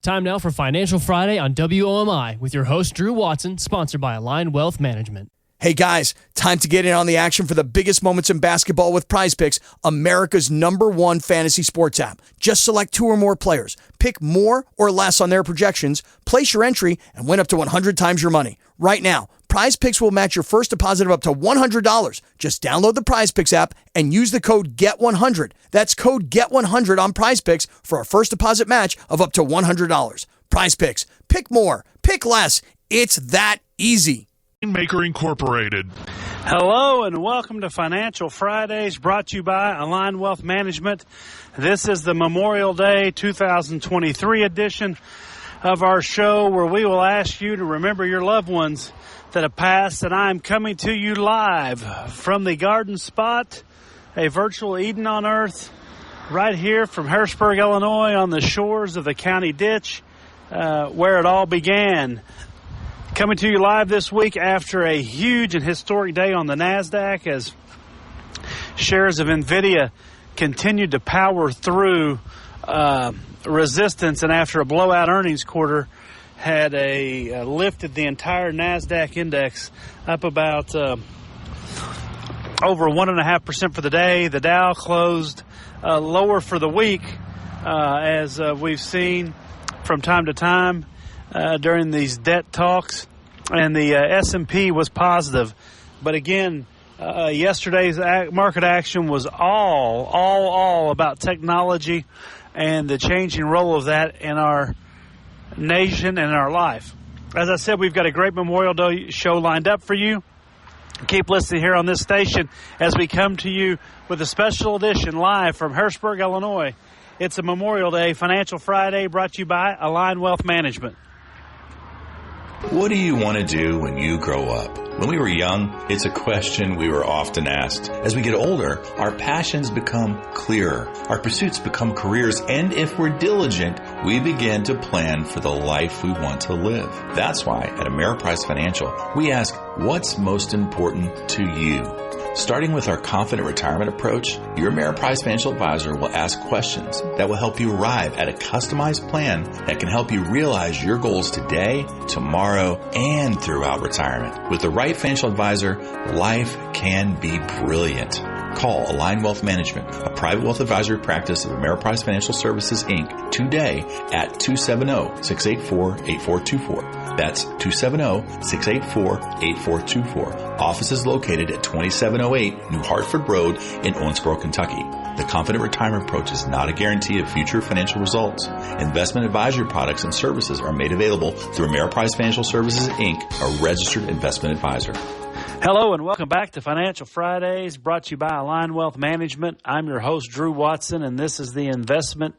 Time now for Financial Friday on WOMI with your host, Drew Watson, sponsored by Align Wealth Management. Hey guys, time to get in on the action for the biggest moments in basketball with Prize Picks, America's #1 fantasy sports app. Just select 2 or more players, pick more or less on their projections, place your entry, and win up to 100 times your money. Right now, Prize Picks will match your first deposit of up to $100. Just download the Prize Picks app and use the code GET100. That's code GET100 on Prize Picks for a first deposit match of up to $100. Prize Picks. Pick more. Pick less. It's that easy. Maker Incorporated. Hello and welcome to Financial Fridays, brought to you by Align Wealth Management. This is the Memorial Day 2023 edition of our show, where we will ask you to remember your loved ones that have passed, and I'm coming to you live from the Garden Spot, a virtual Eden on Earth, right here from Harrisburg, Illinois, on the shores of the County Ditch, where it all began. Coming to you live this week after a huge and historic day on the NASDAQ, as shares of NVIDIA continued to power through resistance, and after a blowout earnings quarter had lifted the entire NASDAQ index up about over 1.5% for the day. The Dow closed lower for the week, as we've seen from time to time during these debt talks, and the S&P was positive. But again, yesterday's market action was all about technology and the changing role of that in our nation and in our life. As I said, we've got a great Memorial Day show lined up for you. Keep listening here on this station as we come to you with a special edition live from Harrisburg, Illinois. It's a Memorial Day Financial Friday, brought to you by Align Wealth Management. What do you want to do when you grow up? When we were young, it's a question we were often asked. As we get older, our passions become clearer. Our pursuits become careers. And if we're diligent, we begin to plan for the life we want to live. That's why at Ameriprise Financial, we ask, what's most important to you? Starting with our Confident Retirement approach, your Ameriprise Financial Advisor will ask questions that will help you arrive at a customized plan that can help you realize your goals today, tomorrow, and throughout retirement. With the right financial advisor, life can be brilliant. Call Align Wealth Management, a private wealth advisory practice of Ameriprise Financial Services, Inc., today at 270-684-8424. That's 270-684-8424. Office is located at 2708 New Hartford Road in Owensboro, Kentucky. The Confident Retirement approach is not a guarantee of future financial results. Investment advisory products and services are made available through Ameriprise Financial Services, Inc., a registered investment advisor. Hello and welcome back to Financial Fridays, brought to you by Align Wealth Management. I'm your host, Drew Watson, and this is the investment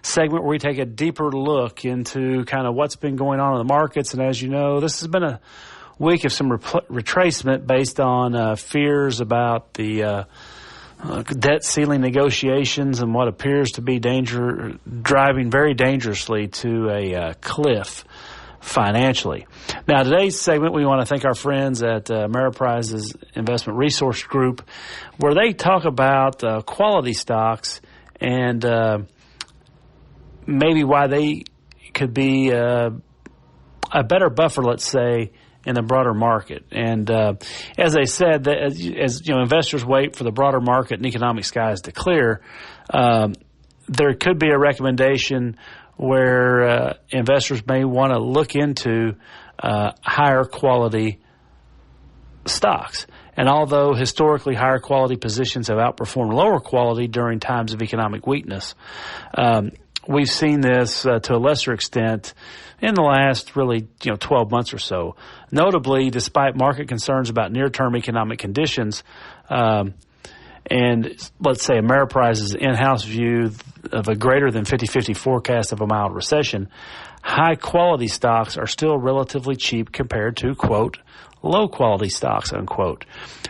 segment where we take a deeper look into kind of what's been going on in the markets. And as you know, this has been a week of some retracement based on fears about the debt ceiling negotiations and what appears to be driving very dangerously to a cliff financially. Now, today's segment, we want to thank our friends at Ameriprise's Investment Resource Group, where they talk about quality stocks and maybe why they could be a better buffer, let's say, in the broader market. And as I said, as you know, investors wait for the broader market and economic skies to clear, there could be a recommendation where investors may want to look into higher quality stocks. And although historically higher quality positions have outperformed lower quality during times of economic weakness, we've seen this to a lesser extent in the last really 12 months or so. Notably, despite market concerns about near-term economic conditions, and let's say Ameriprise's in-house view of a greater than 50-50 forecast of a mild recession, high-quality stocks are still relatively cheap compared to, quote, low-quality stocks, unquote,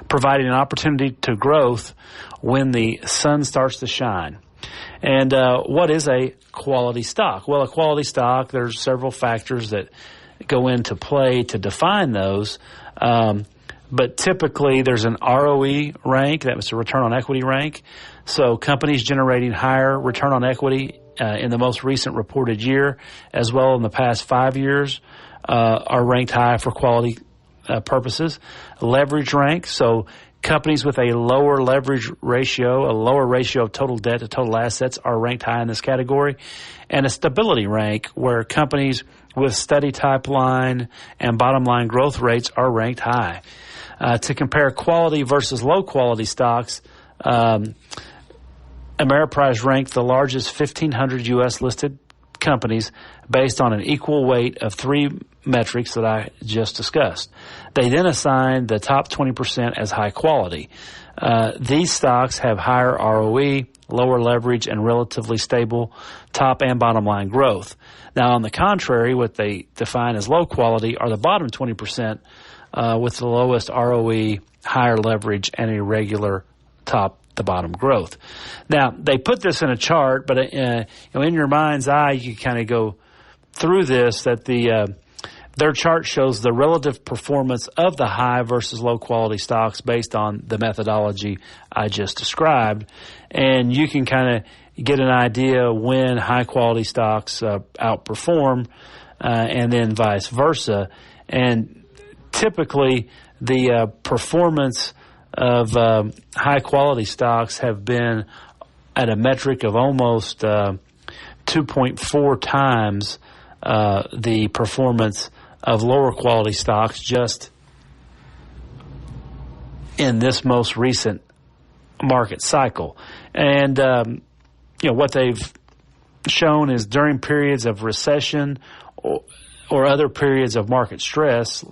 providing an opportunity to growth when the sun starts to shine. And what is a quality stock? Well, a quality stock, there's several factors that go into play to define those. But typically there's an ROE rank, that was a return on equity rank. So companies generating higher return on equity in the most recent reported year, as well in the past 5 years, are ranked high for quality purposes. Leverage rank, so companies with a lower leverage ratio, a lower ratio of total debt to total assets are ranked high in this category. And a stability rank, where companies with steady top line and bottom line growth rates are ranked high. To compare quality versus low quality stocks, Ameriprise ranked the largest 1,500 U.S. listed companies based on an equal weight of 3 metrics that I just discussed. They then assigned the top 20% as high quality. These stocks have higher ROE, lower leverage, and relatively stable top and bottom line growth. Now, on the contrary, what they define as low quality are the bottom 20% with the lowest ROE, higher leverage, and irregular top to bottom growth. Now, they put this in a chart, but in your mind's eye, you kind of go through this, that their chart shows the relative performance of the high versus low quality stocks based on the methodology I just described. And you can kind of get an idea when high quality stocks outperform and then vice versa. And typically the performance of high quality stocks have been at a metric of almost 2.4 times the performance of lower quality stocks just in this most recent market cycle. And what they've shown is during periods of recession or other periods of market stress,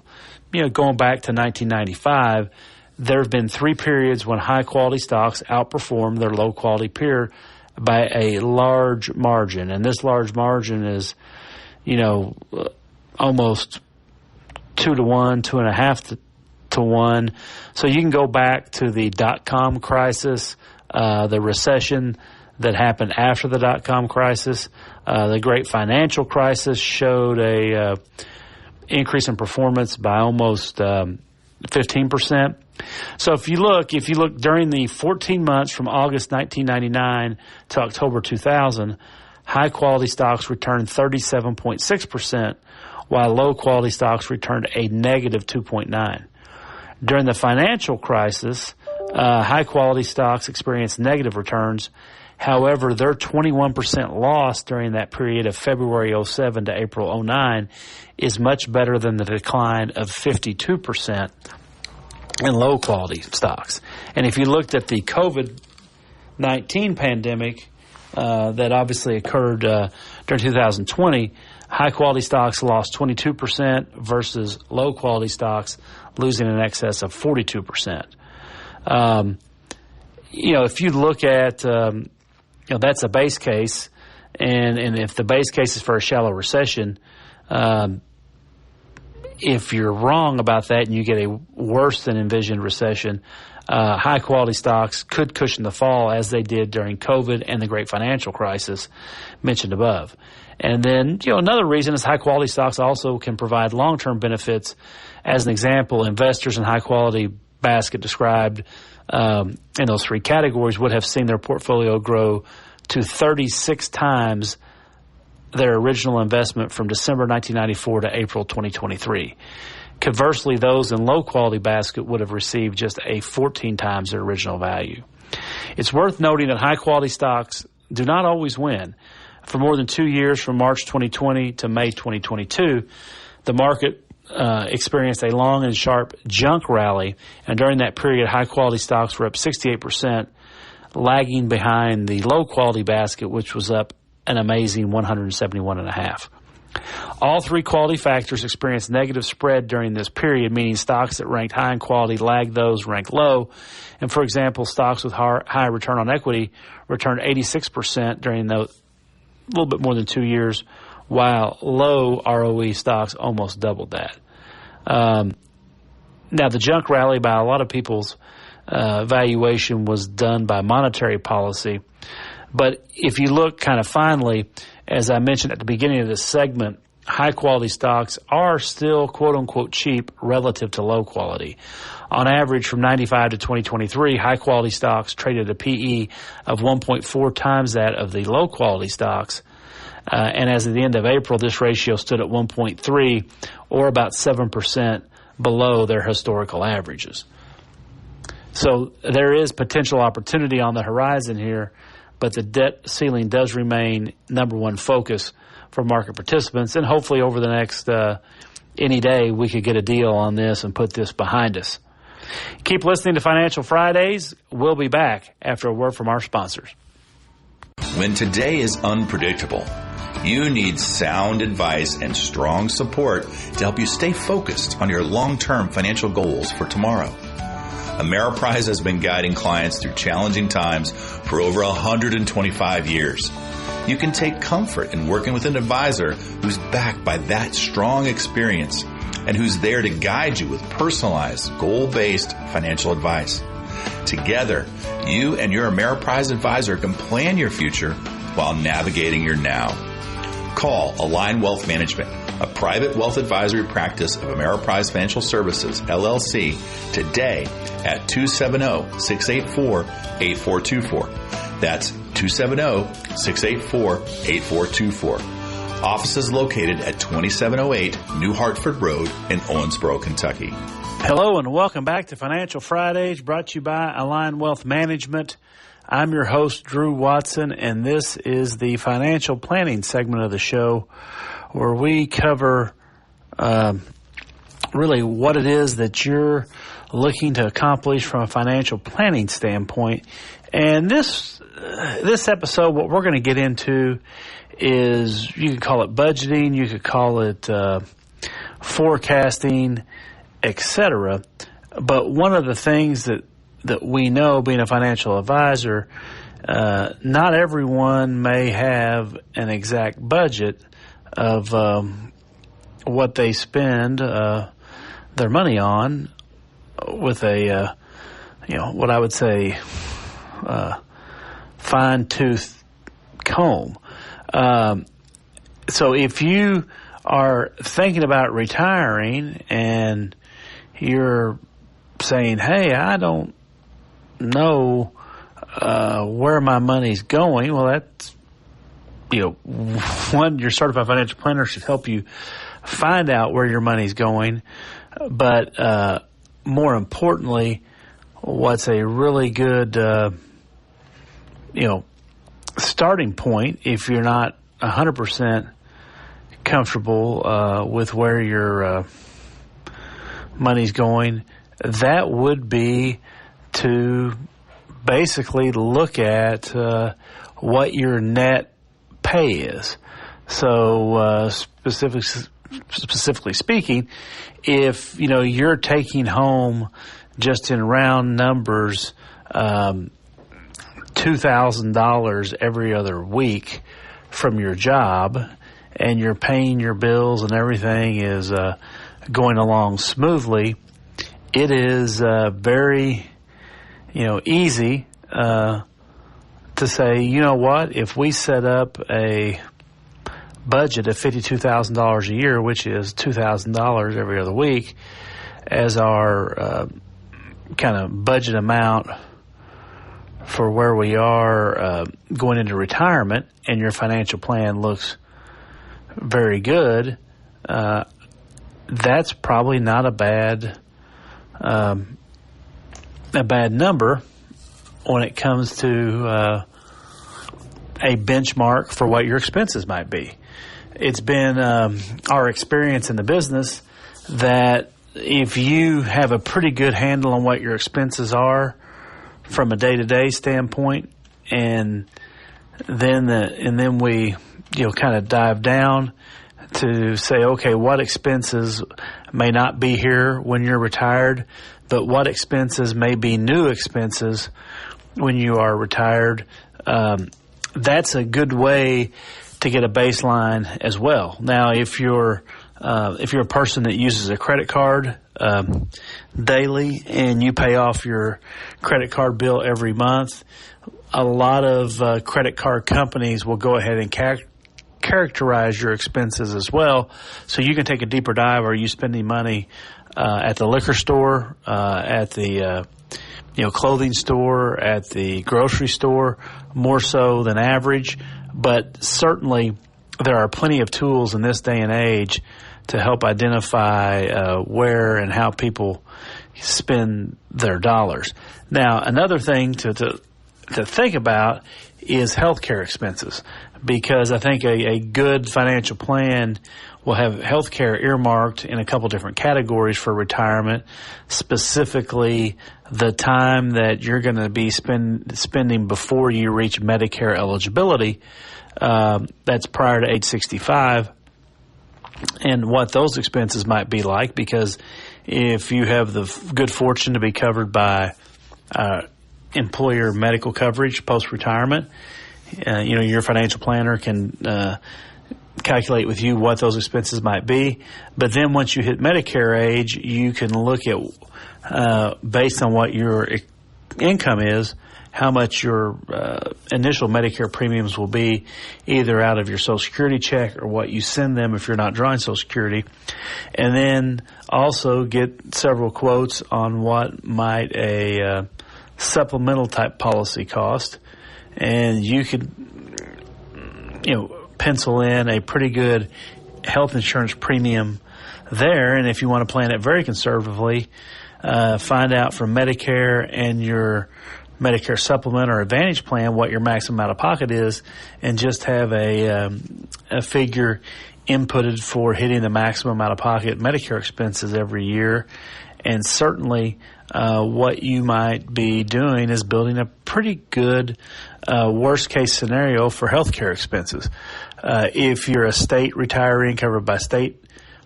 going back to 1995, there have been 3 periods when high-quality stocks outperform their low-quality peer by a large margin. And this large margin is, almost 2 to 1, 2.5 to 1. So you can go back to the dot-com crisis, the recession that happened after the dot-com crisis. The great financial crisis showed a increase in performance by almost 15%. So if you look during the 14 months from August 1999 to October 2000, high quality stocks returned 37.6%, while low quality stocks returned a negative 2.9%. During the financial crisis, high quality stocks experienced negative returns. However, their 21% loss during that period of February 07 to April 09 is much better than the decline of 52% in low quality stocks. And if you looked at the COVID-19 pandemic that obviously occurred during 2020, high quality stocks lost 22% versus low quality stocks losing in excess of 42%. If you look at that's a base case, and if the base case is for a shallow recession, if you're wrong about that and you get a worse than envisioned recession, high quality stocks could cushion the fall, as they did during COVID and the great financial crisis mentioned above. And then, another reason is high quality stocks also can provide long-term benefits. As an example, investors in high quality basket described in those 3 categories would have seen their portfolio grow to 36 times their original investment from December 1994 to April 2023. Conversely, those in low quality basket would have received just a 14 times their original value. It's worth noting that high quality stocks do not always win. For more than 2 years, from March 2020 to May 2022, the market experienced a long and sharp junk rally, and during that period, high-quality stocks were up 68%, lagging behind the low-quality basket, which was up an amazing 171.5%. All 3 quality factors experienced negative spread during this period, meaning stocks that ranked high in quality lagged those ranked low. And, for example, stocks with high return on equity returned 86% during the little bit more than 2 years, while low ROE stocks almost doubled that. Now, the junk rally by a lot of people's valuation was done by monetary policy. But if you look kind of finely, as I mentioned at the beginning of this segment, high-quality stocks are still, quote-unquote, cheap relative to low-quality. On average, from 95 to 2023, high-quality stocks traded a PE of 1.4 times that of the low-quality stocks. And as of the end of April, this ratio stood at 1.3, or about 7% below their historical averages. So there is potential opportunity on the horizon here, but the debt ceiling does remain number one focus for market participants, and hopefully over the next any day we could get a deal on this and put this behind us. Keep listening to Financial Fridays. We'll be back after a word from our sponsors. When today is unpredictable, you need sound advice and strong support to help you stay focused on your long-term financial goals for tomorrow. Ameriprise has been guiding clients through challenging times for over 125 years. You can take comfort in working with an advisor who's backed by that strong experience and who's there to guide you with personalized, goal-based financial advice. Together, you and your Ameriprise advisor can plan your future while navigating your now. Call Align Wealth Management, a private wealth advisory practice of Ameriprise Financial Services, LLC, today at 270-684-8424. That's 270-684-8424. Offices located at 2708 New Hartford Road in Owensboro, Kentucky. Hello and welcome back to Financial Fridays, brought to you by Align Wealth Management. I'm your host, Drew Watson, and this is the financial planning segment of the show where we cover really what it is that you're looking to accomplish from a financial planning standpoint. And this episode, what we're going to get into is, you could call it budgeting, you could call it forecasting, etc. But one of the things that we know, being a financial advisor, not everyone may have an exact budget of what they spend their money on with a, what I would say, fine-tooth comb. So if you are thinking about retiring and you're saying, hey, I don't know where my money's going, well, that's, one, your certified financial planner should help you find out where your money's going. But more importantly, what's a really good, starting point if you're not 100% comfortable with where your money's going, that would be to basically look at what your net pay is. So specifically speaking, if you're taking home, just in round numbers, $2,000 every other week from your job, and you're paying your bills and everything is going along smoothly, it is very easy to say, you know what, if we set up a budget of $52,000 a year, which is $2,000 every other week, as our kind of budget amount for where we are going into retirement, and your financial plan looks very good, that's probably not a bad number when it comes to a benchmark for what your expenses might be. It's been our experience in the business that if you have a pretty good handle on what your expenses are from a day-to-day standpoint, and then we kind of dive down to say, okay, what expenses may not be here when you're retired, but what expenses may be new expenses when you are retired. That's a good way to get a baseline as well. Now, if you're a person that uses a credit card daily and you pay off your credit card bill every month, a lot of credit card companies will go ahead and characterize your expenses as well, so you can take a deeper dive. Are you spending money at the liquor store, at the clothing store, at the grocery store, more so than average? But certainly there are plenty of tools in this day and age to help identify where and how people spend their dollars. Now, another thing to think about is healthcare expenses, because I think a good financial plan will have healthcare earmarked in a couple different categories for retirement, specifically the time that you're going to be spending before you reach Medicare eligibility. That's prior to age 65. And what those expenses might be like, because if you have the good fortune to be covered by employer medical coverage post-retirement, your financial planner can calculate with you what those expenses might be. But then once you hit Medicare age, you can look at, based on what your income is, how much your initial Medicare premiums will be, either out of your Social Security check or what you send them if you're not drawing Social Security. And then also get several quotes on what might a supplemental type policy cost. And you could, pencil in a pretty good health insurance premium there. And if you want to plan it very conservatively, find out from Medicare and your Medicare supplement or Advantage plan what your maximum out of pocket is, and just have a figure inputted for hitting the maximum out of pocket Medicare expenses every year. And certainly what you might be doing is building a pretty good worst case scenario for healthcare expenses. If you're a state retiree covered by state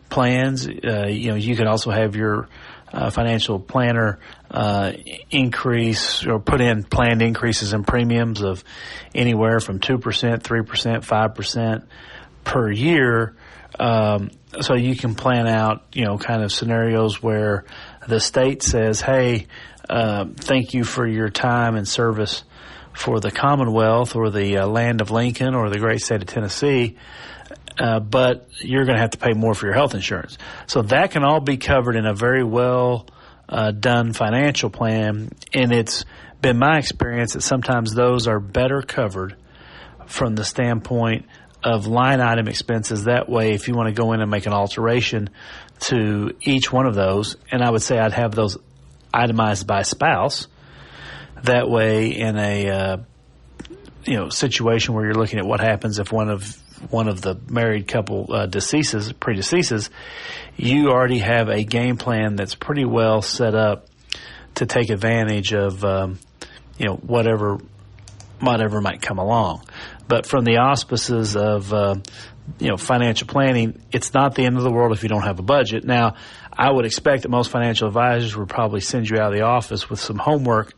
plans, you can also have your financial planner increase or put in planned increases in premiums of anywhere from 2%, 3%, 5% per year. So you can plan out, kind of scenarios where the state says, hey, thank you for your time and service for the Commonwealth or the land of Lincoln or the great state of Tennessee, but you're going to have to pay more for your health insurance. So that can all be covered in a very well done financial plan, and it's been my experience that sometimes those are better covered from the standpoint of line item expenses. That way, if you want to go in and make an alteration to each one of those, and I would say I'd have those itemized by spouse. That way, in a situation where you're looking at what happens if one of the married couple predeceases, you already have a game plan that's pretty well set up to take advantage of whatever might come along. But from the auspices of financial planning, it's not the end of the world if you don't have a budget. Now, I would expect that most financial advisors would probably send you out of the office with some homework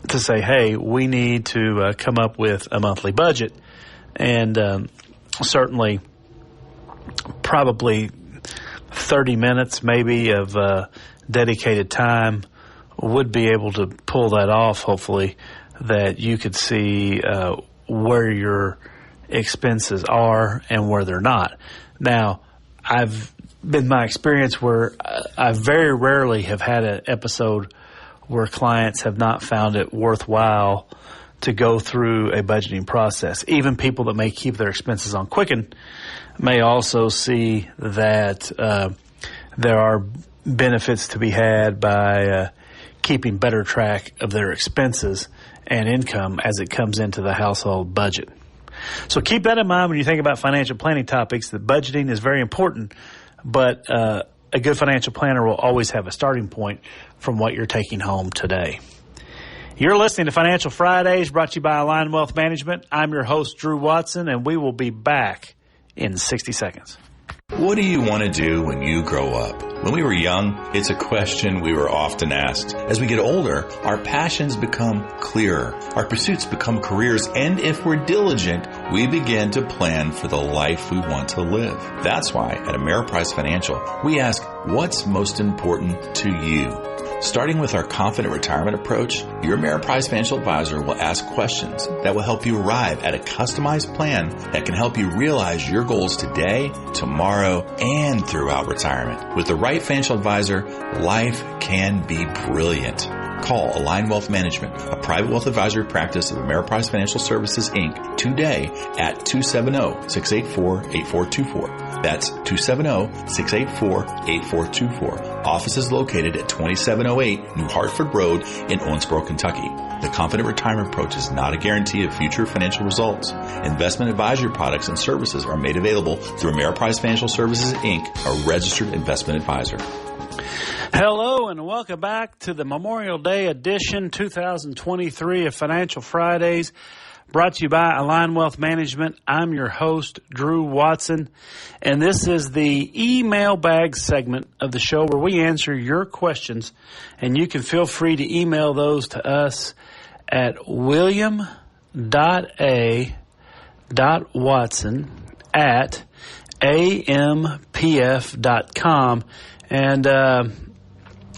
to say, hey, we need to come up with a monthly budget. And certainly probably 30 minutes maybe of dedicated time would be able to pull that off, hopefully, that you could see where your expenses are and where they're not. Now, I've been my experience where I very rarely have had an episode where clients have not found it worthwhile to go through a budgeting process. Even people that may keep their expenses on Quicken may also see that there are benefits to be had by keeping better track of their expenses and income as it comes into the household budget. So keep that in mind when you think about financial planning topics, that budgeting is very important, but a good financial planner will always have a starting point from what you're taking home today. You're listening to Financial Fridays, brought to you by Align Wealth Management. I'm your host, Drew Watson, and we will be back in 60 seconds. What do you want to do when you grow up? When we were young, it's a question we were often asked. As we get older, our passions become clearer. Our pursuits become careers. And if we're diligent, we begin to plan for the life we want to live. That's why at Ameriprise Financial, we ask, what's most important to you? Starting with our Confident Retirement approach, your Ameriprise Financial Advisor will ask questions that will help you arrive at a customized plan that can help you realize your goals today, tomorrow, and throughout retirement. With the right financial advisor, life can be brilliant. Call Align Wealth Management, a private wealth advisory practice of Ameriprise Financial Services, Inc. today at 270-684-8424. That's 270-684-8424. Office is located at 2708 New Hartford Road in Owensboro, Kentucky. The Confident Retirement approach is not a guarantee of future financial results. Investment advisory products and services are made available through Ameriprise Financial Services, Inc., a registered investment advisor. Hello and welcome back to the Memorial Day edition 2023 of Financial Fridays, brought to you by Align Wealth Management. I'm your host, Drew Watson, and this is the email bag segment of the show where we answer your questions, and you can feel free to email those to us at william.a.watson@ampf.com. And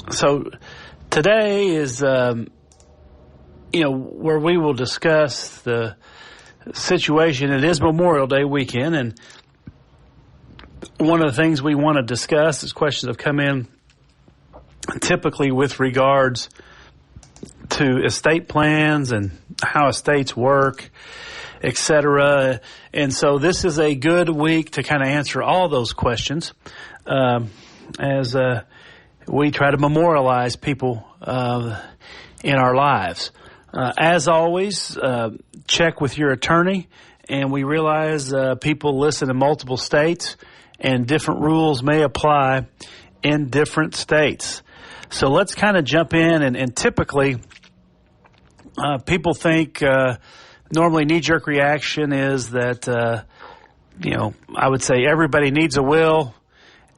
so today is, where we will discuss the situation. It is Memorial Day weekend, and one of the things we want to discuss is questions have come in typically with regards to estate plans and how estates work, etc. And so this is a good week to kind of answer all those questions as we try to memorialize people in our lives. As always, check with your attorney, and we realize people listen in multiple states, and different rules may apply in different states. So let's kind of jump in, and typically people think normally knee-jerk reaction is that, I would say everybody needs a will,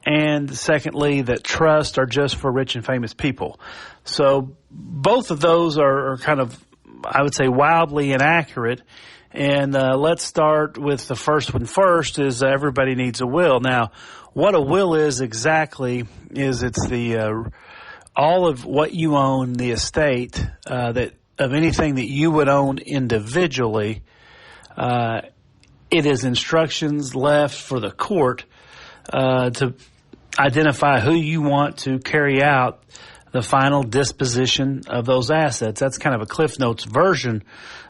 and secondly, that trusts are just for rich and famous people. So both of those are kind of, I would say, wildly inaccurate. And let's start with the first one first, is everybody needs a will. Now, what a will is exactly is it's the all of what you own, the estate, that of anything that you would own individually. It is instructions left for the court to identify who you want to carry out the final disposition of those assets. That's kind of a Cliff Notes version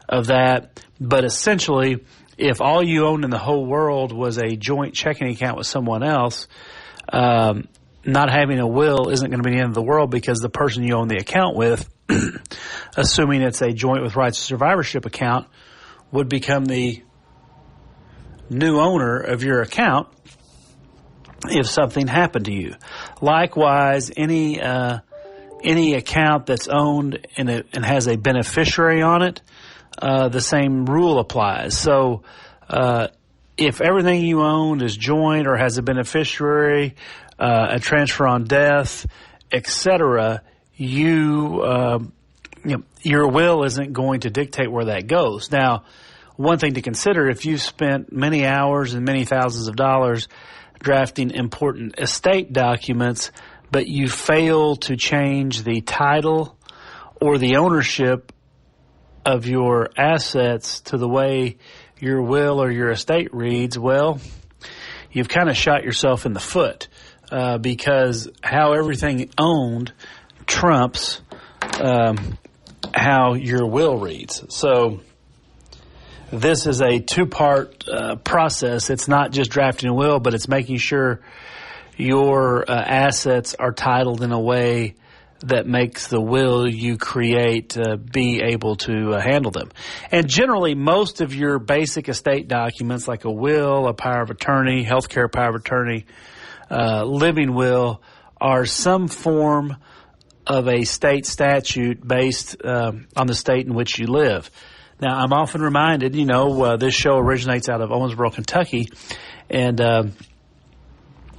of that. But essentially, if all you owned in the whole world was a joint checking account with someone else, not having a will isn't going to be the end of the world, because the person you own the account with, assuming it's a joint with rights of survivorship account, would become the new owner of your account if something happened to you. Likewise, any account that's owned and has a beneficiary on it, the same rule applies. So if everything you own is joint or has a beneficiary, a transfer on death, etc., your will isn't going to dictate where that goes. Now, one thing to consider, if you've spent many hours and many thousands of dollars drafting important estate documents, but you fail to change the title or the ownership of your assets to the way your will or your estate reads, well, you've kind of shot yourself in the foot, because how everything owned trumps how your will reads. So this is a two-part process. It's not just drafting a will, but it's making sure your assets are titled in a way that makes the will you create be able to handle them. And generally, most of your basic estate documents, like a will, a power of attorney, healthcare power of attorney, living will, are some form of a state statute based on the state in which you live. Now, I'm often reminded, this show originates out of Owensboro, Kentucky, and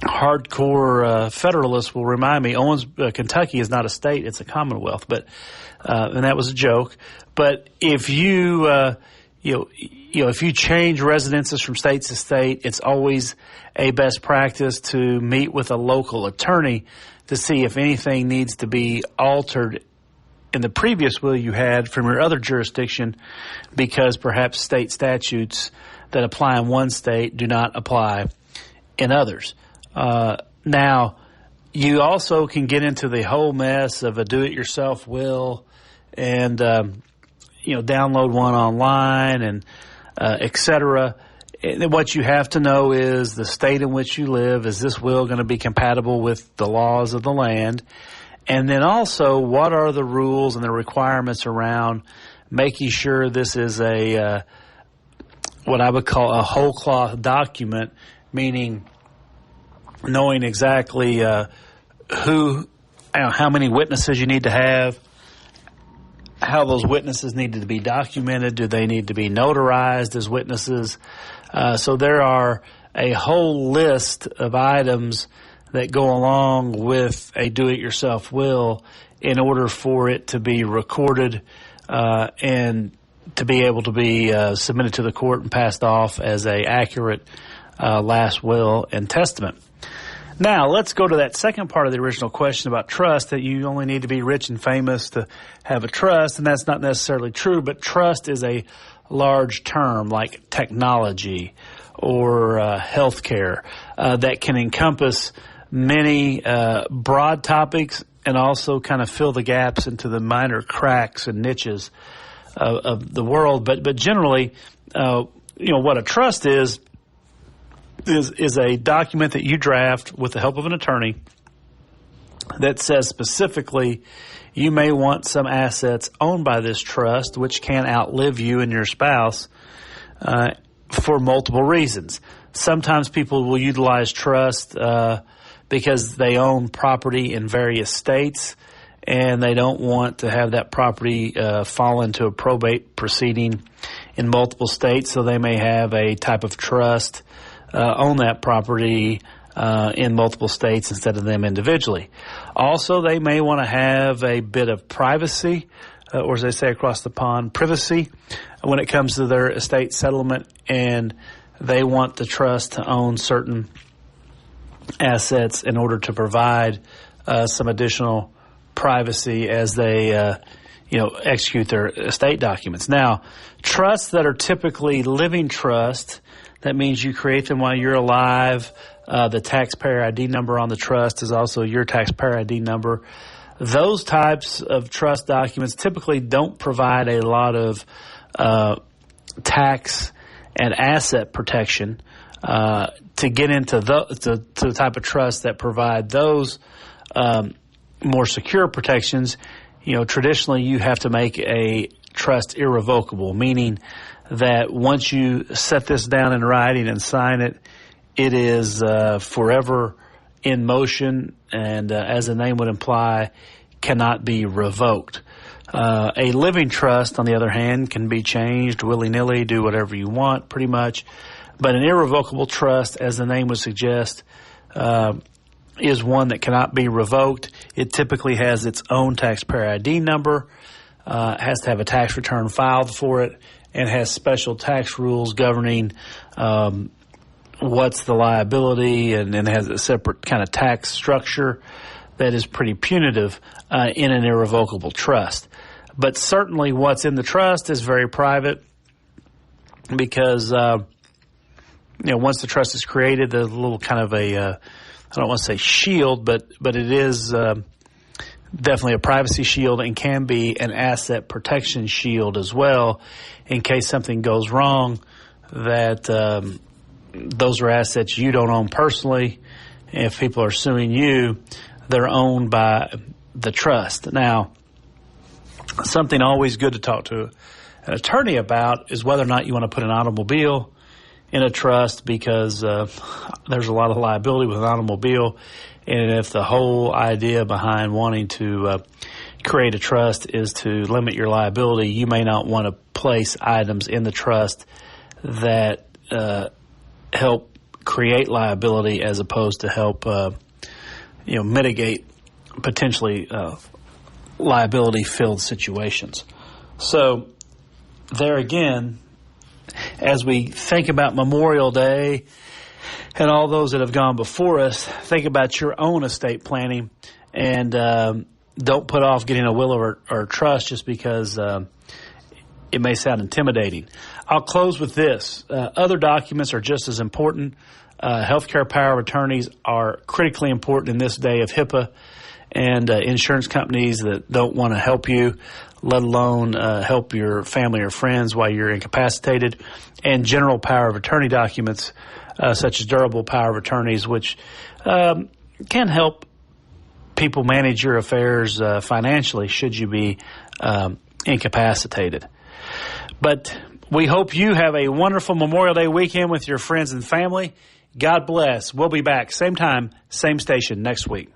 hardcore Federalists will remind me, Kentucky is not a state, it's a commonwealth, but and that was a joke. But if you if you change residences from state to state, it's always a best practice to meet with a local attorney to see if anything needs to be altered in the previous will you had from your other jurisdiction, because perhaps state statutes that apply in one state do not apply in others. Now, you also can get into the whole mess of a do-it-yourself will and, download one online and et cetera. And what you have to know is the state in which you live. Is this will going to be compatible with the laws of the land? And then also, what are the rules and the requirements around making sure this is a what I would call a whole cloth document, meaning knowing exactly how many witnesses you need to have, how those witnesses need to be documented. Do they need to be notarized as witnesses? So there are a whole list of items that go along with a do-it-yourself will in order for it to be recorded and to be able to be submitted to the court and passed off as a accurate last will and testament. Now, let's go to that second part of the original question about trust, that you only need to be rich and famous to have a trust, and that's not necessarily true, but trust is a large term like technology or healthcare that can encompass many broad topics and also kind of fill the gaps into the minor cracks and niches of the world. But generally, what a trust is a document that you draft with the help of an attorney that says specifically you may want some assets owned by this trust, which can outlive you and your spouse for multiple reasons. Sometimes people will utilize trust because they own property in various states and they don't want to have that property fall into a probate proceeding in multiple states, so they may have a type of trust own that property in multiple states instead of them individually. Also, they may want to have a bit of privacy, or as they say across the pond, privacy, when it comes to their estate settlement, and they want the trust to own certain assets in order to provide some additional privacy as they execute their estate documents. Now, trusts that are typically living trusts, that means you create them while you're alive. The taxpayer ID number on the trust is also your taxpayer ID number. Those types of trust documents typically don't provide a lot of tax and asset protection. To get into the type of trusts that provide those more secure protections, traditionally you have to make a trust irrevocable, meaning that once you set this down in writing and sign it, it is forever in motion and, as the name would imply, cannot be revoked. A living trust, on the other hand, can be changed willy-nilly, do whatever you want pretty much. But an irrevocable trust, as the name would suggest, is one that cannot be revoked. It typically has its own taxpayer ID number, has to have a tax return filed for it, and has special tax rules governing what's the liability, and has a separate kind of tax structure that is pretty punitive in an irrevocable trust. But certainly what's in the trust is very private because, once the trust is created, there's a little kind of a, I don't want to say shield, but it is definitely a privacy shield and can be an asset protection shield as well in case something goes wrong, that those are assets you don't own personally. If people are suing you, they're owned by the trust. Now, something always good to talk to an attorney about is whether or not you want to put an automobile in a trust, because there's a lot of liability with an automobile. And if the whole idea behind wanting to create a trust is to limit your liability, you may not want to place items in the trust that help create liability as opposed to help mitigate potentially liability-filled situations. So there again, as we think about Memorial Day and all those that have gone before us, think about your own estate planning, and don't put off getting a will or trust just because it may sound intimidating. I'll close with this. Other documents are just as important. Healthcare power of attorneys are critically important in this day of HIPAA, and insurance companies that don't want to help you, let alone help your family or friends while you're incapacitated, and general power of attorney documents such as durable power of attorneys, which can help people manage your affairs financially should you be incapacitated. But we hope you have a wonderful Memorial Day weekend with your friends and family. God bless. We'll be back same time, same station next week.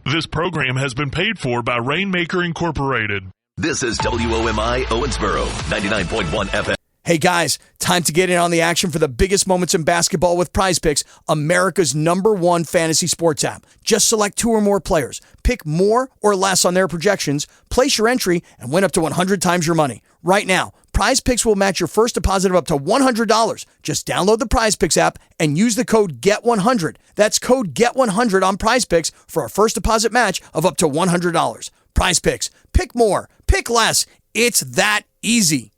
This program has been paid for by Rainmaker Incorporated. This is WOMI Owensboro, 99.1 FM. Hey guys, time to get in on the action for the biggest moments in basketball with Prize Picks, America's #1 fantasy sports app. Just select 2 or more players, pick more or less on their projections, place your entry, and win up to 100 times your money. Right now, Prize Picks will match your first deposit of up to $100. Just download the Prize Picks app and use the code GET100. That's code GET100 on Prize Picks for a first deposit match of up to $100. Prize Picks. Pick more. Pick less. It's that easy.